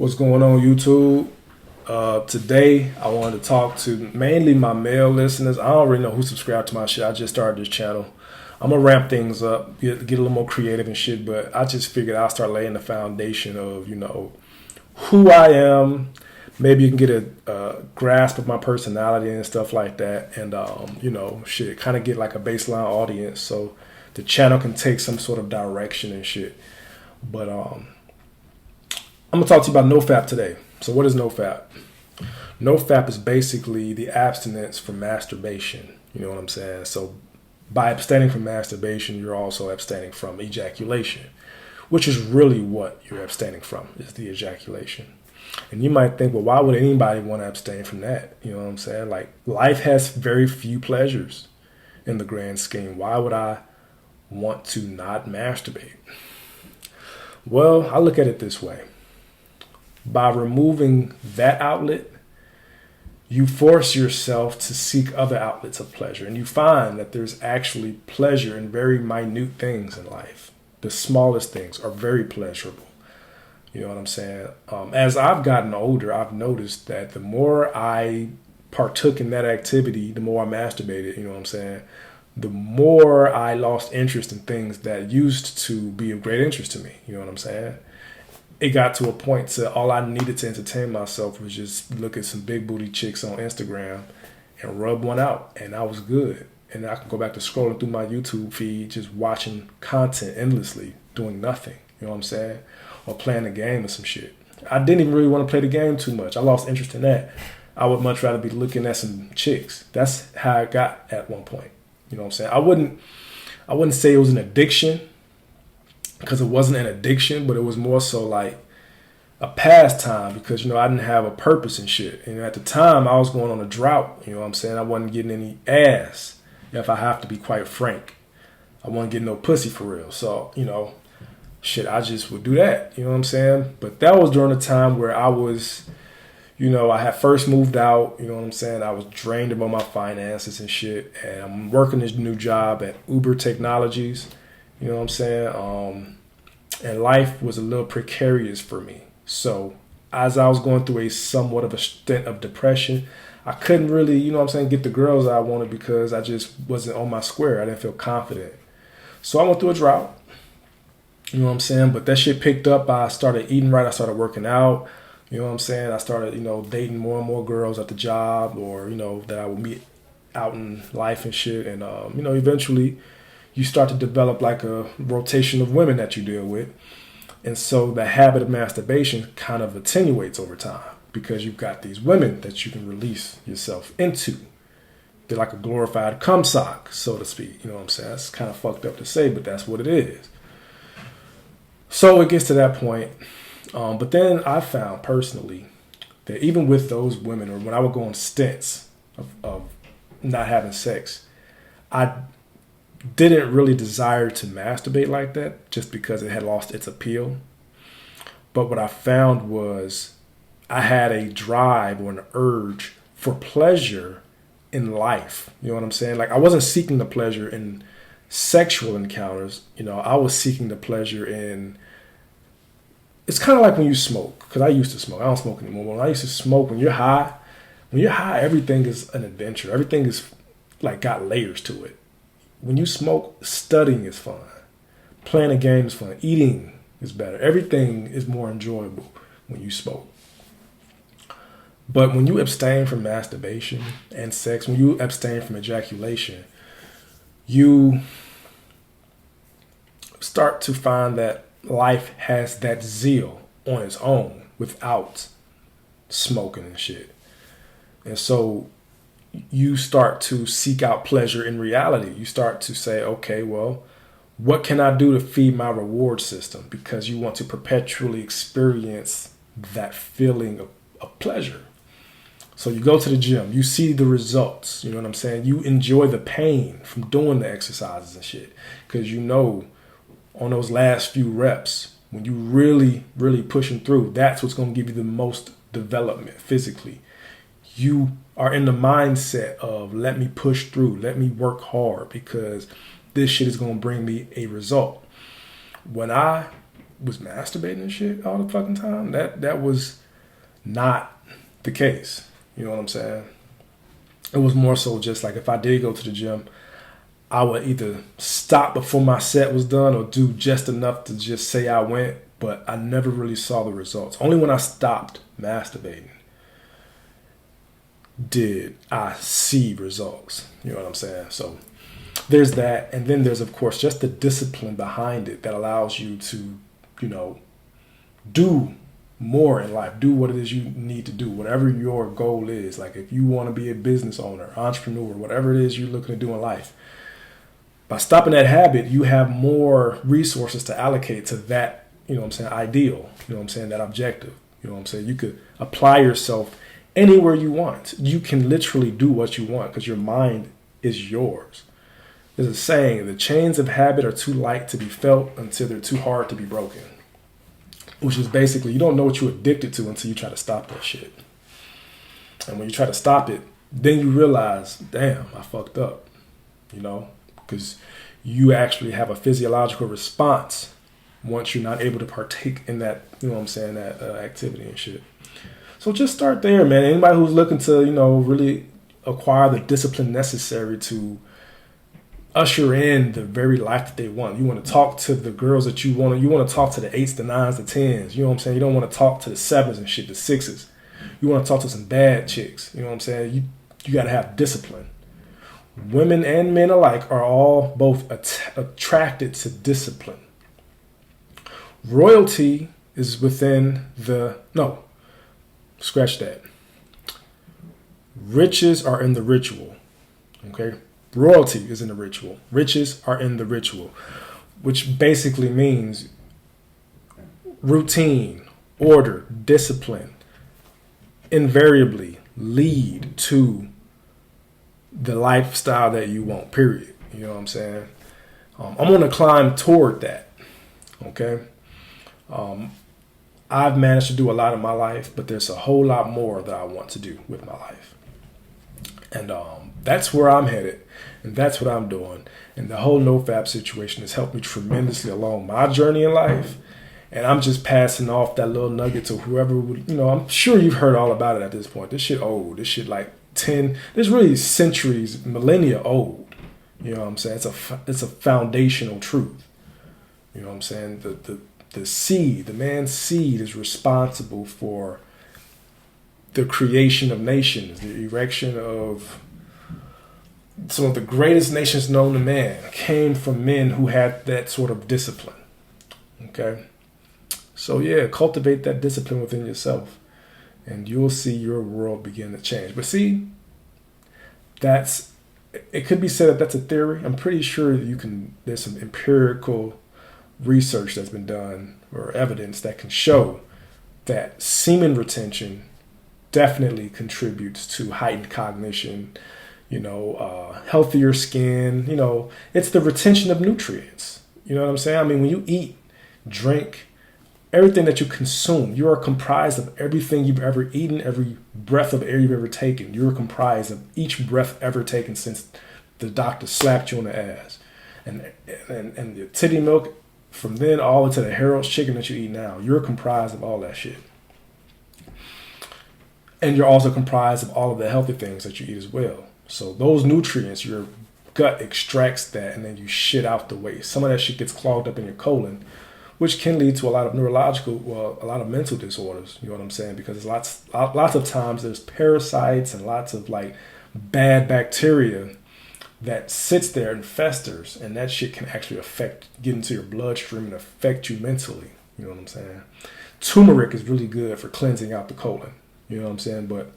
What's going on, YouTube? Today, I wanted to talk to mainly my male listeners. I don't really know who subscribed to my shit. I just started this channel. I'm going to ramp things up, get a little more creative and shit, but I just figured I'll start laying the foundation of, who I am. Maybe you can get a grasp of my personality and stuff like that. And, shit, kind of get like a baseline audience so the channel can take some sort of direction and shit. But, I'm going to talk to you about NoFap today. So what is NoFap? NoFap is basically the abstinence from masturbation. You know what I'm saying? So by abstaining from masturbation, you're also abstaining from ejaculation, which is really what you're abstaining from, is the ejaculation. And you might think, well, why would anybody want to abstain from that? You know what I'm saying? Like, life has very few pleasures in the grand scheme. Why would I want to not masturbate? Well, I look at it this way. By removing that outlet, you force yourself to seek other outlets of pleasure. And you find that there's actually pleasure in very minute things in life. The smallest things are very pleasurable. You know what I'm saying? As I've gotten older, I've noticed that the more I partook in that activity, the more I masturbated, you know what I'm saying? The more I lost interest in things that used to be of great interest to me. You know what I'm saying? It got to a point to all I needed to entertain myself was just look at some big booty chicks on Instagram and rub one out, and I was good. And I could go back to scrolling through my YouTube feed, just watching content endlessly, doing nothing. You know what I'm saying? Or playing a game or some shit. I didn't even really want to play the game too much. I lost interest in that. I would much rather be looking at some chicks. That's how I got at one point. You know what I'm saying? I wouldn't say it was an addiction, because it wasn't an addiction, but it was more so like a pastime because, I didn't have a purpose and shit. And at the time, I was going on a drought. You know what I'm saying? I wasn't getting any ass, if I have to be quite frank. I wasn't getting no pussy for real. So, I just would do that. You know what I'm saying? But that was during a time where I was, I had first moved out. You know what I'm saying? I was drained about my finances and shit. And I'm working this new job at Uber Technologies. You know what I'm saying? And life was a little precarious for me. So as I was going through somewhat of a stint of depression, I couldn't really, get the girls I wanted because I just wasn't on my square. I didn't feel confident. So I went through a drought. You know what I'm saying? But that shit picked up. I started eating right. I started working out. You know what I'm saying? I started, dating more and more girls at the job or, that I would meet out in life and shit. And, eventually you start to develop like a rotation of women that you deal with. And so the habit of masturbation kind of attenuates over time because you've got these women that you can release yourself into. They're like a glorified cum sock, so to speak. You know what I'm saying? That's kind of fucked up to say, but that's what it is. So it gets to that point. But then I found personally that even with those women, or when I would go on stints of not having sex, I didn't really desire to masturbate like that just because it had lost its appeal. But what I found was I had a drive or an urge for pleasure in life. You know what I'm saying? Like I wasn't seeking the pleasure in sexual encounters. I was seeking the pleasure in, it's kind of like when you smoke, because I used to smoke. I don't smoke anymore. When I used to smoke, when you're high, everything is an adventure. Everything is like got layers to it. When you smoke, studying is fun. Playing a game is fun. Eating is better. Everything is more enjoyable when you smoke. But when you abstain from masturbation and sex, when you abstain from ejaculation, you start to find that life has that zeal on its own without smoking and shit. And so you start to seek out pleasure in reality. You start to say, okay, well, what can I do to feed my reward system? Because you want to perpetually experience that feeling of pleasure. So you go to the gym, you see the results, you know what I'm saying? You enjoy the pain from doing the exercises and shit. Because on those last few reps, when you really, really pushing through, that's what's going to give you the most development physically. You are in the mindset of let me push through, let me work hard because this shit is going to bring me a result. When I was masturbating and shit all the fucking time. That was not the case. You know what I'm saying? It was more so just like if I did go to the gym, I would either stop before my set was done or do just enough to just say I went, but I never really saw the results. Only when I stopped masturbating did I see results. You know what I'm saying? So there's that. And then there's, of course, just the discipline behind it that allows you to, do more in life. Do what it is you need to do, whatever your goal is. Like if you want to be a business owner, entrepreneur, whatever it is you're looking to do in life, by stopping that habit, you have more resources to allocate to that, ideal, that objective. You could apply yourself anywhere you want. You can literally do what you want because your mind is yours. There's a saying, the chains of habit are too light to be felt until they're too hard to be broken. Which is basically, you don't know what you're addicted to until you try to stop that shit. And when you try to stop it, then you realize, damn, I fucked up, because you actually have a physiological response once you're not able to partake in that, that activity and shit. So just start there, man. Anybody who's looking to, really acquire the discipline necessary to usher in the very life that they want. You want to talk to the girls that you want. You want to talk to the 8s, the 9s, the 10s. You know what I'm saying? You don't want to talk to the 7s and shit, the 6s. You want to talk to some bad chicks. You know what I'm saying? You got to have discipline. Women and men alike are all both attracted to discipline. Royalty is within scratch that. Riches are in the ritual. Okay? Royalty is in the ritual. Riches are in the ritual, which basically means routine, order, discipline invariably lead to the lifestyle that you want, period. You know what I'm saying? I'm on a climb toward that. Okay? I've managed to do a lot in my life, but there's a whole lot more that I want to do with my life. And that's where I'm headed. And that's what I'm doing. And the whole NoFap situation has helped me tremendously along my journey in life. And I'm just passing off that little nugget to whoever would, I'm sure you've heard all about it at this point. This shit old. This shit like this really centuries, millennia old. You know what I'm saying? It's a foundational truth. You know what I'm saying? The seed, the man's seed is responsible for the creation of nations, the erection of some of the greatest nations known to man came from men who had that sort of discipline. Okay? So yeah, cultivate that discipline within yourself and you'll see your world begin to change. But see, it could be said that that's a theory. I'm pretty sure there's some empirical research that's been done or evidence that can show that semen retention definitely contributes to heightened cognition, healthier skin. It's the retention of nutrients. You know what I'm saying? I mean, when you eat, drink, everything that you consume, you are comprised of everything you've ever eaten, every breath of air you've ever taken. You're comprised of each breath ever taken since the doctor slapped you on the ass. And the titty milk, from then all into the Harold's chicken that you eat now, you're comprised of all that shit. And you're also comprised of all of the healthy things that you eat as well. So those nutrients, your gut extracts that and then you shit out the waste. Some of that shit gets clogged up in your colon, which can lead to a lot of a lot of mental disorders. You know what I'm saying? Because lots of times there's parasites and lots of like bad bacteria that sits there and festers, and that shit can actually get into your bloodstream and affect you mentally. You know what I'm saying? Turmeric is really good for cleansing out the colon. You know what I'm saying? But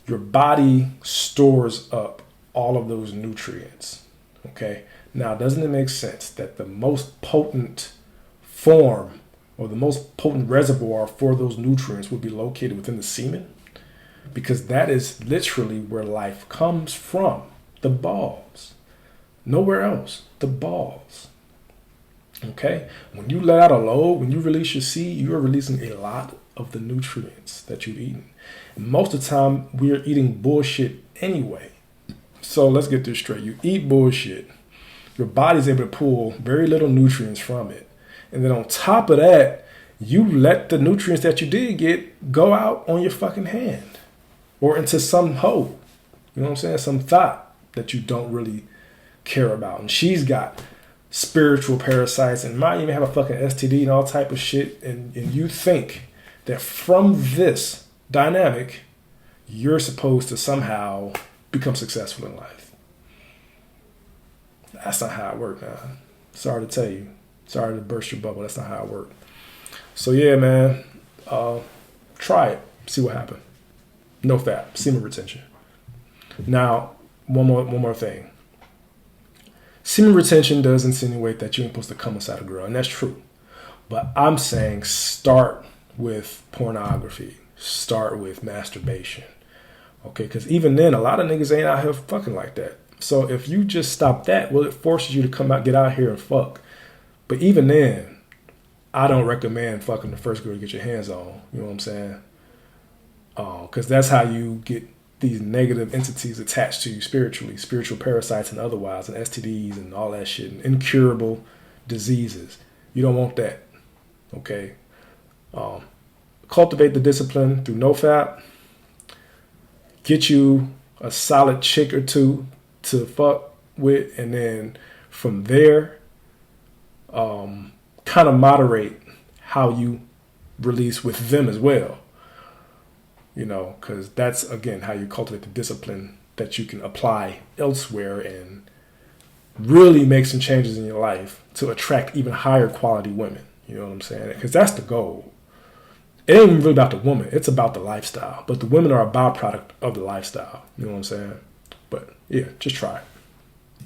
your body stores up all of those nutrients. Okay? Now, doesn't it make sense that the most potent form or the most potent reservoir for those nutrients would be located within the semen? Because that is literally where life comes from. The balls. Nowhere else. The balls. Okay? When you let out a load, when you release your seed, you are releasing a lot of the nutrients that you've eaten. And most of the time, we are eating bullshit anyway. So let's get this straight. You eat bullshit. Your body's able to pull very little nutrients from it. And then on top of that, you let the nutrients that you did get go out on your fucking hand or into some hole. You know what I'm saying? Some thought that you don't really care about. And she's got spiritual parasites and might even have a fucking STD and all type of shit. And you think that from this dynamic, you're supposed to somehow become successful in life. That's not how it works, man. Sorry to tell you. Sorry to burst your bubble. That's not how it works. So yeah, man. Try it. See what happens. No fap. Semen retention. Now, one more thing. Semen retention does insinuate that you ain't supposed to come inside a girl, and that's true. But I'm saying start with pornography. Start with masturbation. Okay, because even then, a lot of niggas ain't out here fucking like that. So if you just stop that, well, it forces you to come out, get out here and fuck. But even then, I don't recommend fucking the first girl to get your hands on. You know what I'm saying? Because that's how you get these negative entities attached to you spiritually, spiritual parasites and otherwise, and STDs and all that shit, and incurable diseases. You don't want that. Okay? Cultivate the discipline through NoFap. Get you a solid chick or two to fuck with, and then from there, kind of moderate how you release with them as well. You know, because that's, again, how you cultivate the discipline that you can apply elsewhere and really make some changes in your life to attract even higher quality women. You know what I'm saying? Because that's the goal. It ain't even really about the woman. It's about the lifestyle. But the women are a byproduct of the lifestyle. You know what I'm saying? But yeah, just try it.